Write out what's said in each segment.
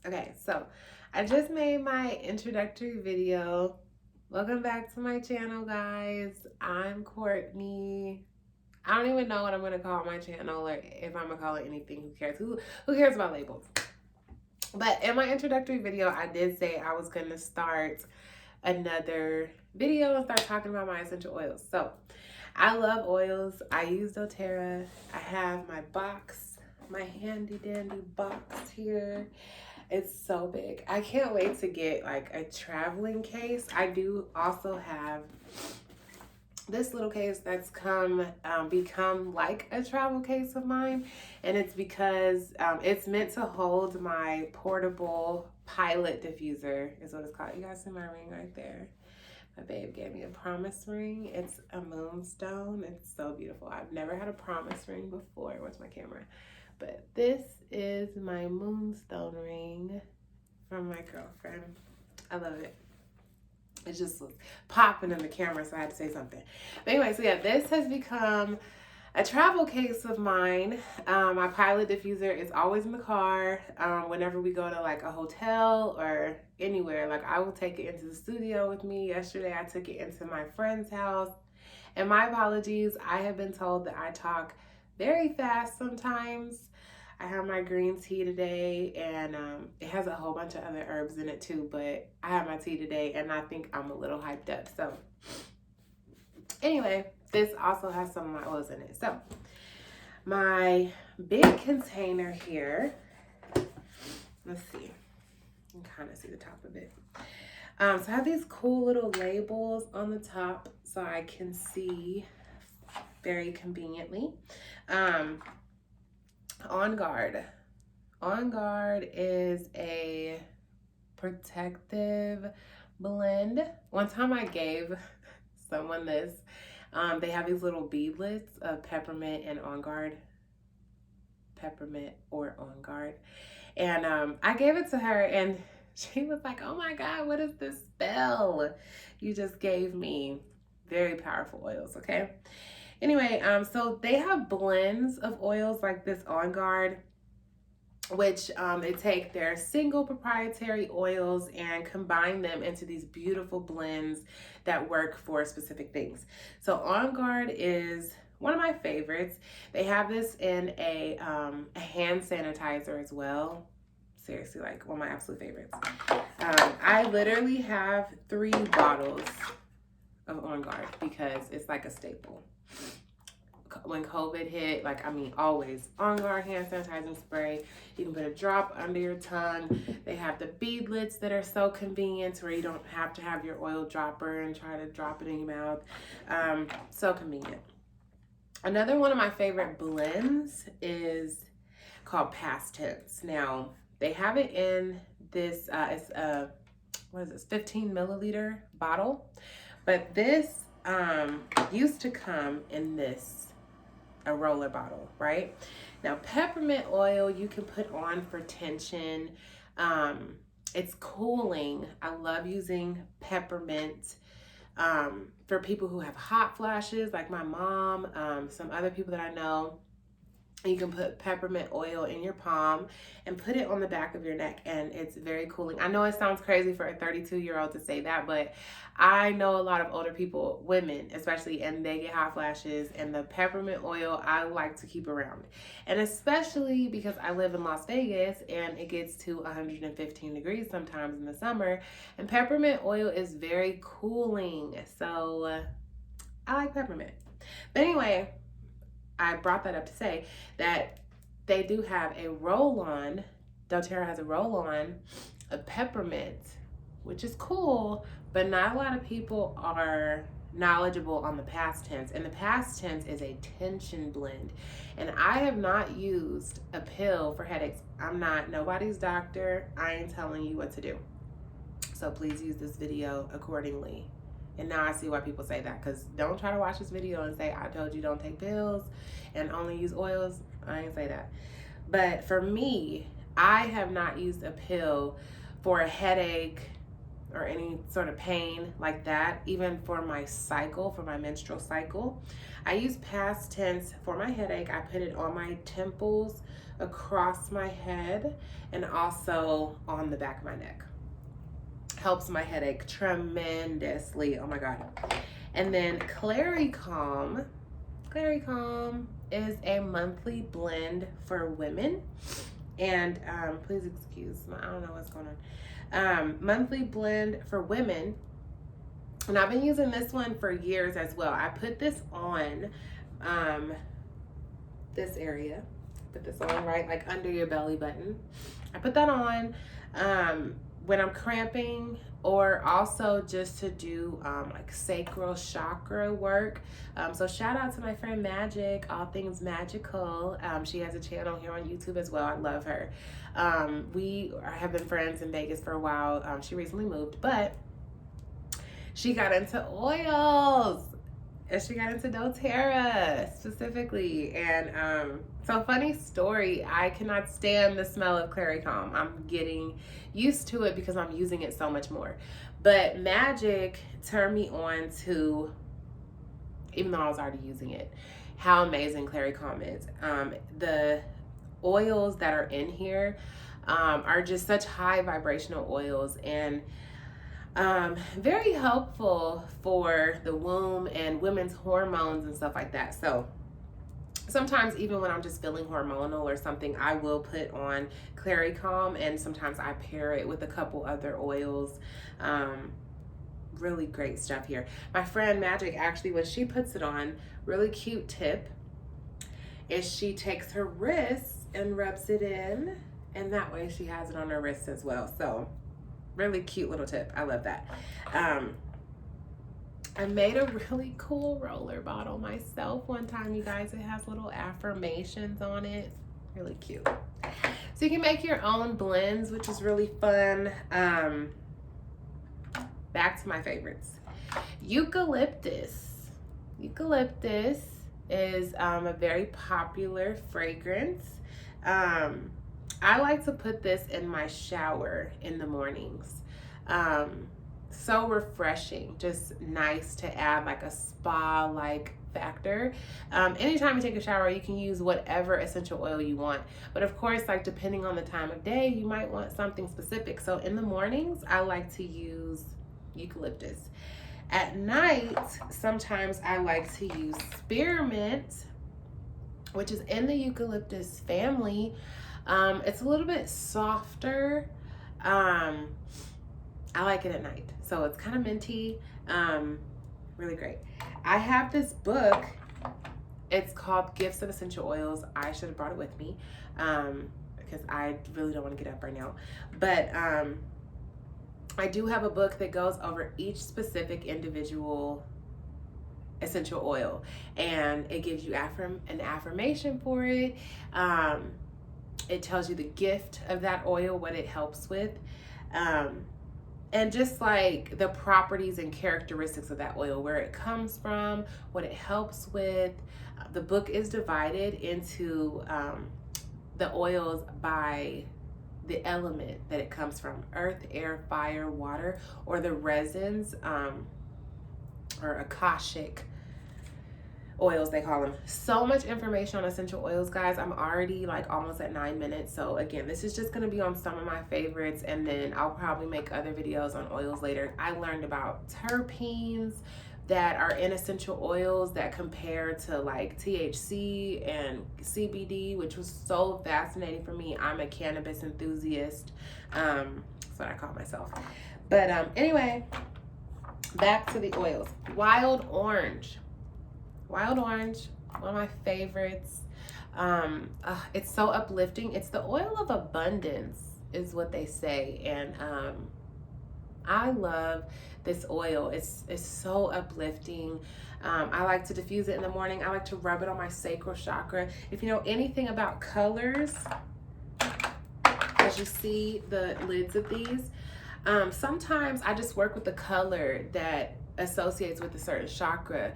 Okay, so I just made my introductory video. Welcome back to my channel, guys. I'm Courtney. I don't even know what I'm gonna call my channel, or if I'm gonna call it anything. Who cares? Who cares about labels? But in my introductory video, I did say I was gonna start another video and start talking about my essential oils. So I love oils. I use doTERRA. I have my box, my handy dandy box here. It's so big. I can't wait to get like a traveling case. I do also have this little case that's become like a travel case of mine, and it's because it's meant to hold my portable pilot diffuser is what it's called. You guys see my ring right there? My babe gave me a promise ring. It's a moonstone. It's so beautiful. I've never had a promise ring before. Where's my camera? But this is my moonstone ring from my girlfriend. I love it. It just was popping in the camera, so I had to say something. But anyway, so yeah, this has become a travel case of mine. My pilot diffuser is always in the car. Whenever we go to like a hotel or anywhere, like I will take it into the studio with me. Yesterday, I took it into my friend's house. And my apologies, I have been told that I talk very fast sometimes. I have my green tea today, and it has a whole bunch of other herbs in it too, but I have my tea today, and I think I'm a little hyped up. So anyway, this also has some of my oils in it. So my big container here, let's see, you can kind of see the top of it. So I have these cool little labels on the top so I can see very conveniently. On Guard. On Guard is a protective blend. One time I gave someone this. They have these little beadlets of peppermint and On Guard. Peppermint or On Guard. And I gave it to her, and she was like, oh my God, what is this spell you just gave me? Very powerful oils, okay? Anyway, so they have blends of oils like this On Guard, which they take their single proprietary oils and combine them into these beautiful blends that work for specific things. So On Guard is one of my favorites. They have this in a hand sanitizer as well. Seriously, like one of my absolute favorites. I literally have 3 bottles of On Guard because it's like a staple. When COVID hit, like, I mean, always On Guard hand sanitizing spray. You can put a drop under your tongue. They have the beadlets that are so convenient where you don't have to have your oil dropper and try to drop it in your mouth. So convenient. Another one of my favorite blends is called Past Tense. Now, they have it in this, it's a, what is this, 15 milliliter bottle. But this used to come in this, a roller bottle, right? Now, peppermint oil you can put on for tension. It's cooling. I love using peppermint for people who have hot flashes, like my mom, some other people that I know. You can put peppermint oil in your palm and put it on the back of your neck, and it's very cooling. I know it sounds crazy for a 32-year-old to say that, but I know a lot of older people, women especially, and they get hot flashes, and the peppermint oil I like to keep around. And especially because I live in Las Vegas and it gets to 115 degrees sometimes in the summer, and peppermint oil is very cooling. So I like peppermint. But anyway, I brought that up to say that they do have a roll-on. doTERRA has a roll-on of peppermint, which is cool, but not a lot of people are knowledgeable on the past tense. And the past tense is a tension blend. And I have not used a pill for headaches. I'm not nobody's doctor. I ain't telling you what to do. So please use this video accordingly. And now I see why people say that, because don't try to watch this video and say, I told you don't take pills and only use oils. I ain't say that. But for me, I have not used a pill for a headache, or any sort of pain like that, even for my cycle, for my menstrual cycle. I use past tense for my headache. I put it on my temples, across my head, and also on the back of my neck. Helps my headache tremendously. Oh my God. And then Claricalm. Claricalm is a monthly blend for women. And please excuse me, I don't know what's going on. Monthly blend for women. And I've been using this one for years as well. I put this on this area. Put this on right like under your belly button. I put that on when I'm cramping, or also just to do like sacral chakra work. So shout out to my friend Magic, All Things Magical. She has a channel here on YouTube as well. I love her. We have been friends in Vegas for a while. She recently moved, but she got into oils. And she got into doTERRA specifically. And so funny story, I cannot stand the smell of Claricalm. I'm getting used to it because I'm using it so much more. But Magic turned me on to, even though I was already using it, how amazing Claricalm is. The oils that are in here are just such high vibrational oils, and very helpful for the womb and women's hormones and stuff like that. So sometimes even when I'm just feeling hormonal or something, I will put on Claricalm, and sometimes I pair it with a couple other oils. Really great stuff here. My friend Magic, actually, when she puts it on, really cute tip is she takes her wrists and rubs it in, and that way she has it on her wrists as well. So really cute little tip. I love that. I made a really cool roller bottle myself one time, you guys. It has little affirmations on it. Really cute. So you can make your own blends, which is really fun. Back to my favorites. Eucalyptus. Eucalyptus is a very popular fragrance. I like to put this in my shower in the mornings. So refreshing, just nice to add like a spa-like factor. Anytime you take a shower, you can use whatever essential oil you want. But of course, like depending on the time of day, you might want something specific. So in the mornings, I like to use eucalyptus. At night, sometimes I like to use spearmint, which is in the eucalyptus family. It's a little bit softer. I like it at night. So it's kind of minty. Really great. I have this book. It's called Gifts of Essential Oils. I should have brought it with me because I really don't want to get up right now. But I do have a book that goes over each specific individual essential oil, and it gives you an affirmation for it. It tells you the gift of that oil, what it helps with, and just like the properties and characteristics of that oil, where it comes from, what it helps with. The book is divided into the oils by the element that it comes from: earth, air, fire, water, or the resins, or Akashic oils, they call them. So much information on essential oils, guys. I'm already like almost at 9 minutes. So again, this is just going to be on some of my favorites, and then I'll probably make other videos on oils later. I learned about terpenes that are in essential oils that compare to like THC and CBD, which was so fascinating for me. I'm a cannabis enthusiast. That's what I call myself. But anyway, back to the oils. Wild orange. Wild orange, one of my favorites. It's so uplifting. It's the oil of abundance is what they say. And I love this oil. It's so uplifting. I like to diffuse it in the morning. I like to rub it on my sacral chakra. If you know anything about colors, as you see the lids of these, sometimes I just work with the color that associates with a certain chakra,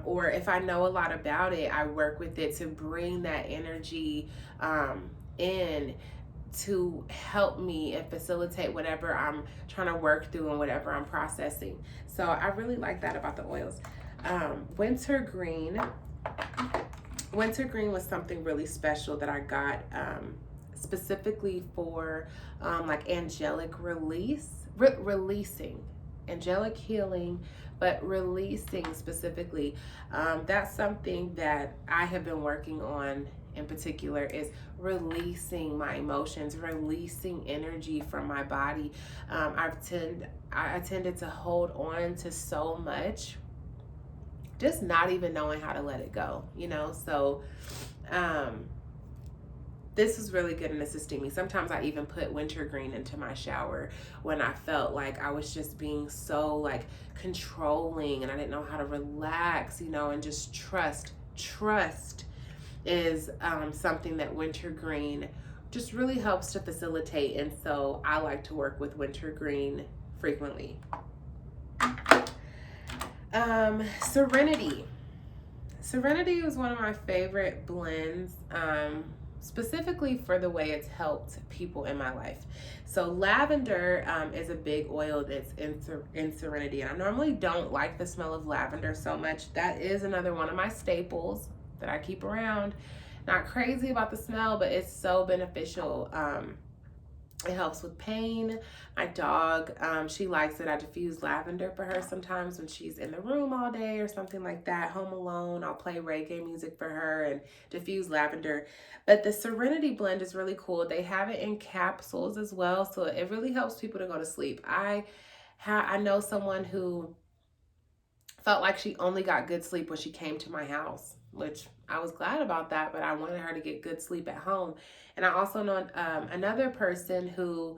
or if I know a lot about it, I work with it to bring that energy in. to help me and facilitate whatever I'm trying to work through and whatever I'm processing. So I really like that about the oils. Wintergreen. Wintergreen was something really special that I got specifically for like angelic releasing, angelic healing, but releasing specifically. That's something that I have been working on in particular, is releasing my emotions, releasing energy from my body. I tended to hold on to so much, just not even knowing how to let it go, you know? So this is really good in assisting me. Sometimes I even put wintergreen into my shower when I felt like I was just being so like controlling and I didn't know how to relax, you know, and just trust. Trust is something that wintergreen just really helps to facilitate. And so I like to work with wintergreen frequently. Serenity. Serenity was one of my favorite blends, specifically for the way it's helped people in my life. So lavender is a big oil that's in Serenity, and I normally don't like the smell of lavender so much. That is another one of my staples that I keep around. Not crazy about the smell, but it's so beneficial. It helps with pain. My dog, she likes it. I diffuse lavender for her sometimes when she's in the room all day or something like that, home alone. I'll play reggae music for her and diffuse lavender. But the Serenity blend is really cool. They have it in capsules as well, so it really helps people to go to sleep. I know someone who felt like she only got good sleep when she came to my house, which I was glad about that, but I wanted her to get good sleep at home. And I also know another person who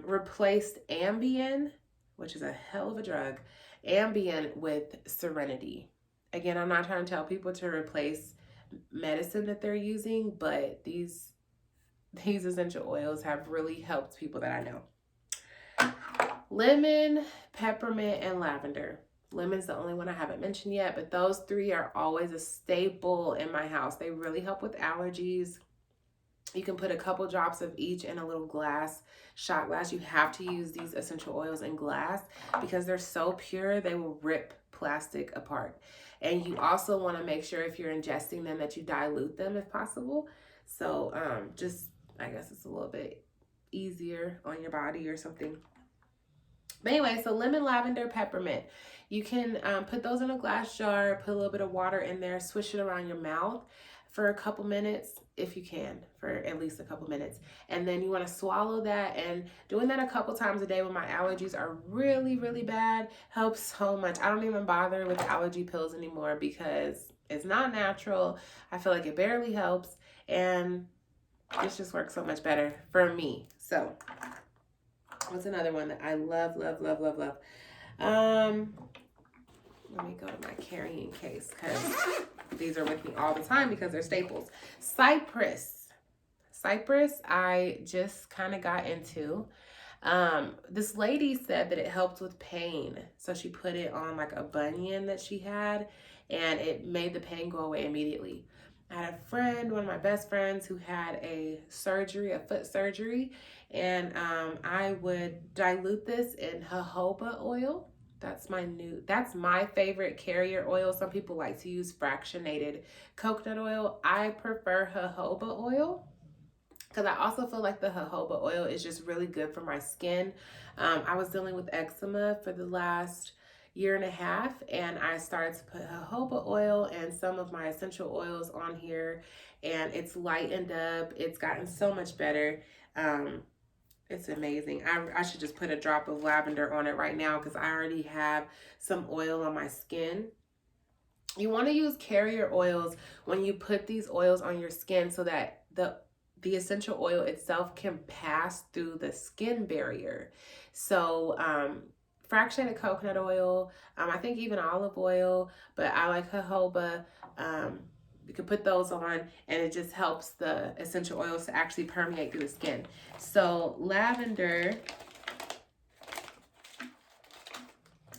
replaced Ambien, which is a hell of a drug, Ambien with Serenity. Again, I'm not trying to tell people to replace medicine that they're using, but these essential oils have really helped people that I know. Lemon, peppermint, and lavender. Lemon's the only one I haven't mentioned yet, but those three are always a staple in my house. They really help with allergies. You can put a couple drops of each in a little shot glass. You have to use these essential oils in glass because they're so pure, they will rip plastic apart. And you also want to make sure if you're ingesting them that you dilute them if possible. So I guess it's a little bit easier on your body or something. But anyway, so lemon, lavender, peppermint. You can put those in a glass jar, put a little bit of water in there, swish it around your mouth for a couple minutes, if you can, for at least a couple minutes. And then you want to swallow that, and doing that a couple times a day when my allergies are really, really bad helps so much. I don't even bother with allergy pills anymore because it's not natural. I feel like it barely helps, and it just works so much better for me. So what's another one that I love, love, love, love, love? Let me go to my carrying case because these are with me all the time because they're staples. Cypress. Cypress, I just kind of got into. This lady said that it helped with pain. So she put it on like a bunion that she had, and it made the pain go away immediately. I had a friend, one of my best friends, who had a foot surgery, and I would dilute this in jojoba oil. That's my favorite carrier oil. Some people like to use fractionated coconut oil. I prefer jojoba oil because I also feel like the jojoba oil is just really good for my skin. I was dealing with eczema for the last year and a half, and I started to put jojoba oil and some of my essential oils on here, and it's lightened up. It's gotten so much better. It's amazing. I should just put a drop of lavender on it right now because I already have some oil on my skin. You want to use carrier oils when you put these oils on your skin so that the essential oil itself can pass through the skin barrier. So fractionated coconut oil, I think even olive oil, but I like jojoba. You can put those on, and it just helps the essential oils to actually permeate through the skin. So lavender,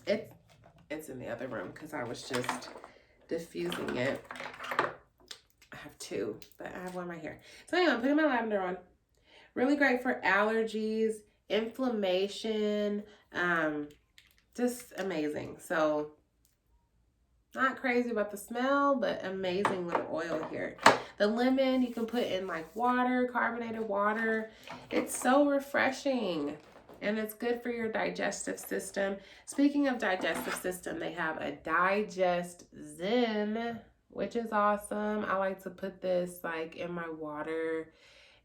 it's in the other room because I was just diffusing it. I have two, but I have one right here. So anyway, I'm putting my lavender on. Really great for allergies, inflammation, just amazing. So not crazy about the smell, but amazing little oil here. The lemon you can put in like water, carbonated water. It's so refreshing and it's good for your digestive system. Speaking of digestive system, they have a Digest Zen, which is awesome. I like to put this like in my water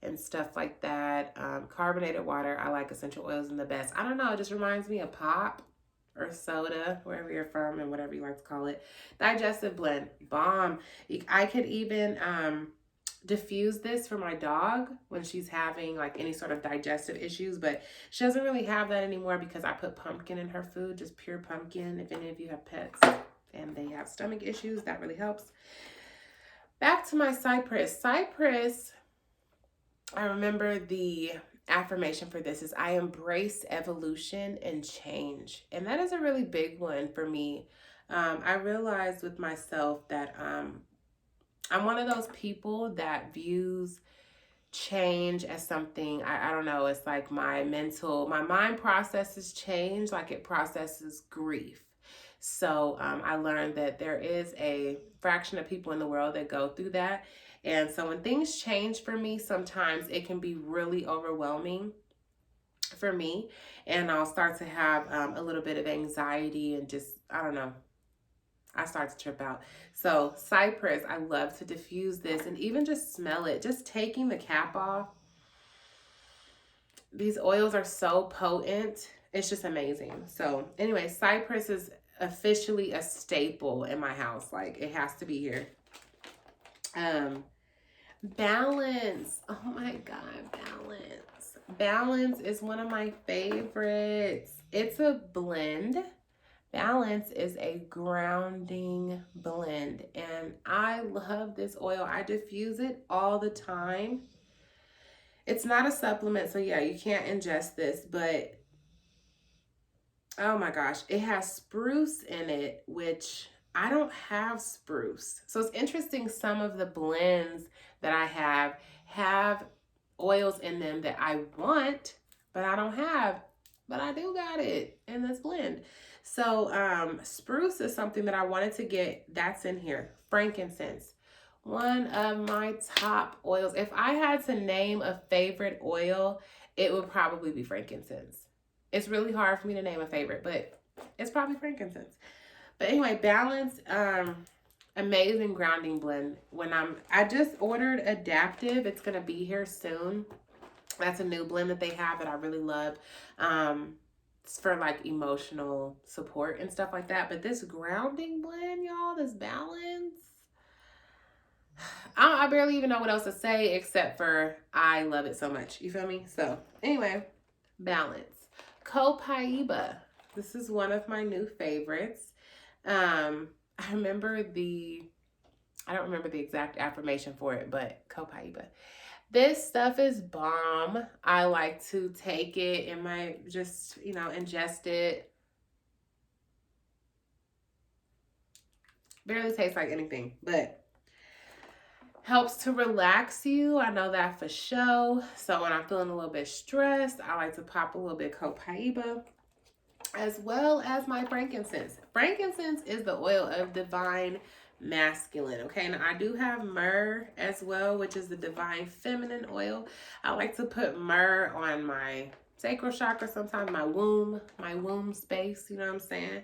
and stuff like that. Carbonated water, I like essential oils in the best. I don't know, it just reminds me of pop or soda, wherever you're from and whatever you like to call it. Digestive blend, bomb. I could even diffuse this for my dog when she's having like any sort of digestive issues, but she doesn't really have that anymore because I put pumpkin in her food, just pure pumpkin. If any of you have pets and they have stomach issues, that really helps. Back to my cypress. Cypress, I remember the affirmation for this is I embrace evolution and change. And that is a really big one for me. I realized with myself that I'm one of those people that views change as something, I don't know, it's like my mind processes change like it processes grief. So I learned that there is a fraction of people in the world that go through that. And so when things change for me, sometimes it can be really overwhelming for me. And I'll start to have a little bit of anxiety and just, I don't know, I start to trip out. So cypress, I love to diffuse this and even just smell it. Just taking the cap off. These oils are so potent. It's just amazing. So anyway, cypress is officially a staple in my house. Like it has to be here. Balance. Oh my God, balance. Balance is one of my favorites. It's a blend. Balance is a grounding blend. And I love this oil. I diffuse it all the time. It's not a supplement, so yeah, you can't ingest this, but oh my gosh, it has spruce in it, which I don't have spruce. So it's interesting, some of the blends that I have oils in them that I want, but I don't have, but I do got it in this blend. So spruce is something that I wanted to get. That's in here. Frankincense, one of my top oils. If I had to name a favorite oil, it would probably be frankincense. It's really hard for me to name a favorite, but it's probably frankincense. But anyway, balance, amazing grounding blend. I just ordered Adaptive. It's gonna be here soon. That's a new blend that they have that I really love. It's for like emotional support and stuff like that. But this grounding blend, y'all, this balance, I barely even know what else to say except for I love it so much. You feel me? So anyway, balance. Copaiba. This is one of my new favorites. I don't remember the exact affirmation for it, but Copaiba. This stuff is bomb. I like to take it in my, just, ingest it. Barely tastes like anything, but helps to relax you. I know that for sure. So when I'm feeling a little bit stressed, I like to pop a little bit Copaiba, as well as my frankincense. Frankincense is the oil of divine masculine. Okay, now I do have myrrh as well, which is the divine feminine oil. I like to put myrrh on my sacral chakra, sometimes my womb space, you know what I'm saying?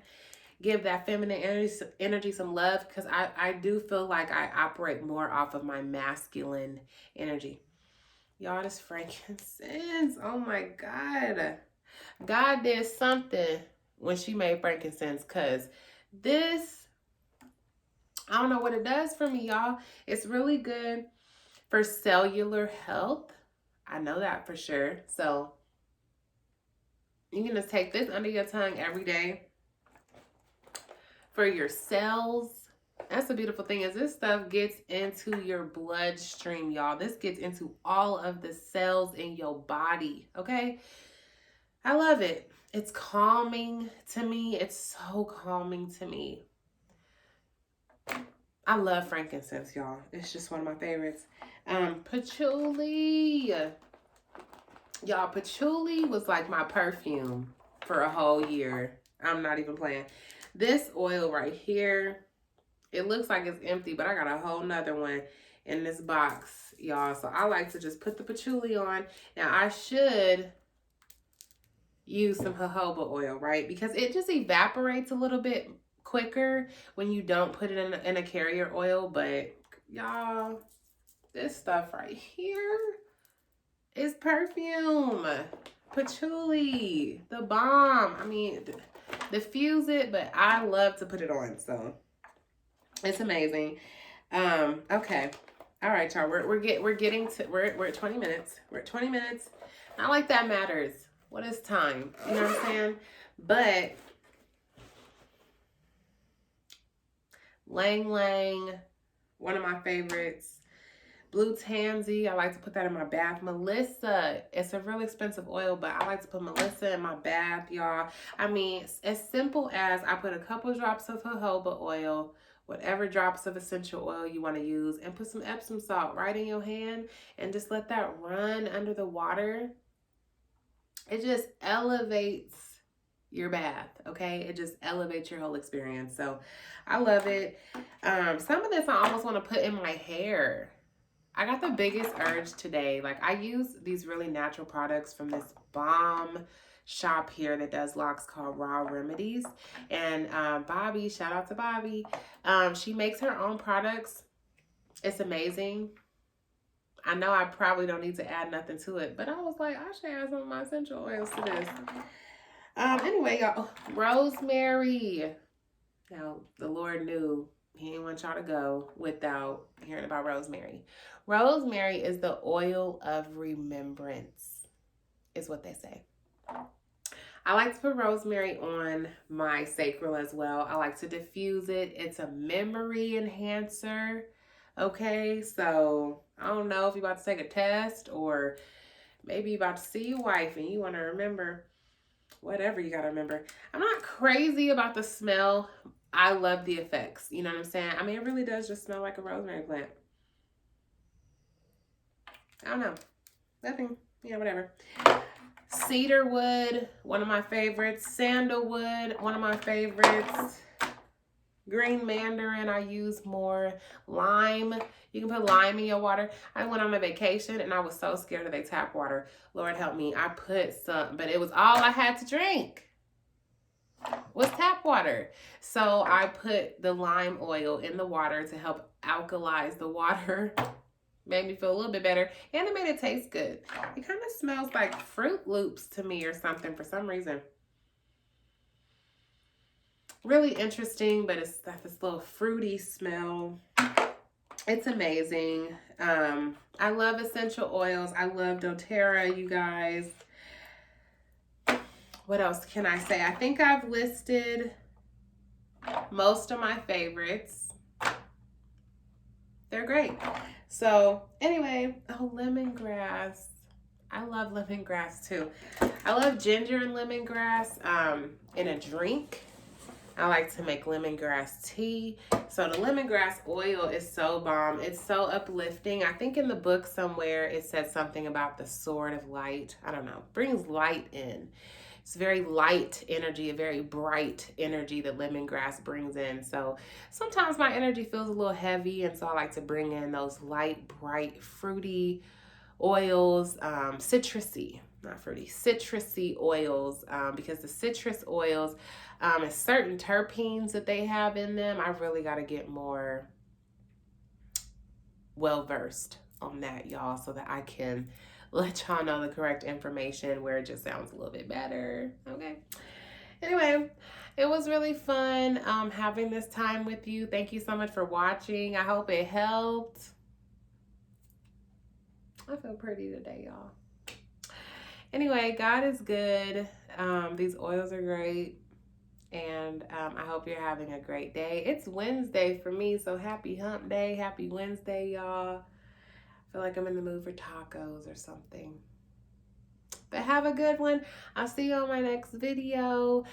Give that feminine energy some love, because I do feel like I operate more off of my masculine energy. Y'all, this frankincense, oh my God. God did something when she made frankincense, because this, I don't know what it does for me, y'all. It's really good for cellular health. I know that for sure. So you're going to take this under your tongue every day for your cells. That's the beautiful thing, is this stuff gets into your bloodstream, y'all. This gets into all of the cells in your body, okay? I love it. It's calming to me. It's so calming to me. I love frankincense, y'all. It's just one of my favorites. Patchouli. Y'all, patchouli was like my perfume for a whole year. I'm not even playing. This oil right here, it looks like it's empty, but I got a whole nother one in this box, y'all. So I like to just put the patchouli on. Now I should use some jojoba oil, right? Because it just evaporates a little bit quicker when you don't put it in a carrier oil. But y'all, this stuff right here is perfume. Patchouli, the bomb. I mean, diffuse it, but I love to put it on. So it's amazing. Okay. All right, y'all. We're getting to we're at 20 minutes. We're at 20 minutes. Not like that matters. What is time? You know what I'm saying? But Lang Lang, one of my favorites. Blue Tansy, I like to put that in my bath. Melissa, it's a real expensive oil, but I like to put Melissa in my bath, y'all. I mean, as simple as I put a couple drops of jojoba oil, whatever drops of essential oil you want to use, and put some Epsom salt right in your hand and just let that run under the water. It just elevates your bath, okay? It just elevates your whole experience. So I love it. Some of this I almost want to put in my hair. I got the biggest urge today. Like, I use these really natural products from this bomb shop here that does locks called Raw Remedies. And Bobby, shout out to Bobby. She makes her own products. It's amazing. I know I probably don't need to add nothing to it, but I was like, I should add some of my essential oils to this. Anyway, y'all, rosemary. Now, the Lord knew he didn't want y'all to go without hearing about rosemary. Rosemary is the oil of remembrance, is what they say. I like to put rosemary on my sacral as well. I like to diffuse it. It's a memory enhancer. Okay, so I don't know if you're about to take a test or maybe you're about to see your wife and you want to remember whatever you got to remember. I'm not crazy about the smell. I love the effects. You know what I'm saying? I mean, it really does just smell like a rosemary plant. I don't know. Nothing. Yeah, whatever. Cedarwood, one of my favorites. Sandalwood, one of my favorites. Green mandarin, I use more. Lime, you can put lime in your water. I went on a vacation and I was so scared of the tap water. Lord help me. I put some, but it was all I had to drink was tap water. So I put the lime oil in the water to help alkalize the water. Made me feel a little bit better, and it made it taste good. It kind of smells like Fruit Loops to me or something for some reason. Really interesting, but it's got this little fruity smell. It's amazing. I love essential oils. I love doTERRA, you guys. What else can I say? I think I've listed most of my favorites. They're great. So anyway, oh, lemongrass. I love lemongrass too. I love ginger and lemongrass in a drink. I like to make lemongrass tea. So the lemongrass oil is so bomb. It's so uplifting. I think in the book somewhere it said something about the sword of light. I don't know. Brings light in. It's very light energy, a very bright energy that lemongrass brings in. So sometimes my energy feels a little heavy, and so I like to bring in those light, bright, fruity oils, citrusy, not fruity, citrusy oils, because the citrus oils and certain terpenes that they have in them, I really got to get more well-versed on that, y'all, so that I can let y'all know the correct information where it just sounds a little bit better. Okay. Anyway, it was really fun having this time with you. Thank you so much for watching. I hope it helped. I feel pretty today, y'all. Anyway, God is good. These oils are great. And I hope you're having a great day. It's Wednesday for me, so happy hump day. Happy Wednesday, y'all. I feel like I'm in the mood for tacos or something. But have a good one. I'll see you on my next video.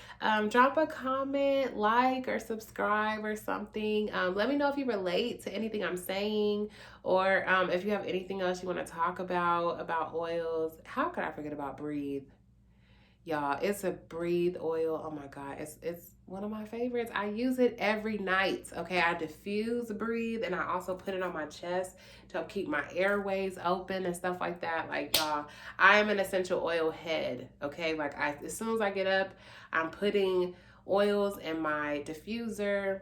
Drop a comment, like, or subscribe or something. Let me know if you relate to anything I'm saying, or if you have anything else you want to talk about oils. How could I forget about Breathe? Y'all, it's a Breathe oil. Oh my God, it's one of my favorites. I use it every night. Okay, I diffuse Breathe, and I also put it on my chest to help keep my airways open and stuff like that. Like, y'all, I am an essential oil head. Okay, like as soon as I get up, I'm putting oils in my diffuser.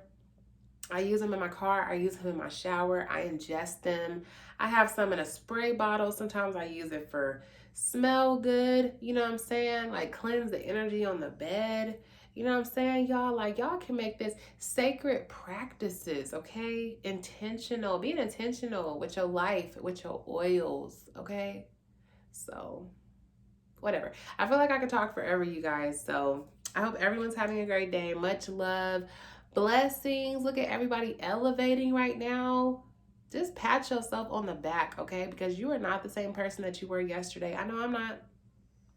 I use them in my car. I use them in my shower. I ingest them. I have some in a spray bottle. Sometimes I use it for smell good. You know what I'm saying? Like cleanse the energy on the bed. You know what I'm saying, y'all? Like y'all can make this sacred practices, okay? Intentional. Being intentional with your life, with your oils, okay? So, whatever. I feel like I could talk forever, you guys. So, I hope everyone's having a great day. Much love. Blessings. Look at everybody elevating right now. Just pat yourself on the back, okay? Because you are not the same person that you were yesterday. I know I'm not.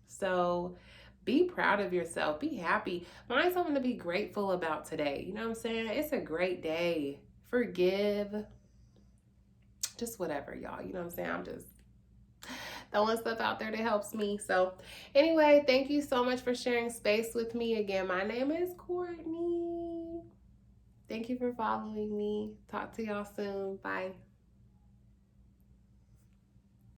So be proud of yourself. Be happy. Find something to be grateful about today. You know what I'm saying? It's a great day. Forgive. Just whatever, y'all. You know what I'm saying? I'm just throwing stuff out there that helps me. So anyway, thank you so much for sharing space with me. Again, my name is Courtney. Thank you for following me. Talk to y'all soon. Bye.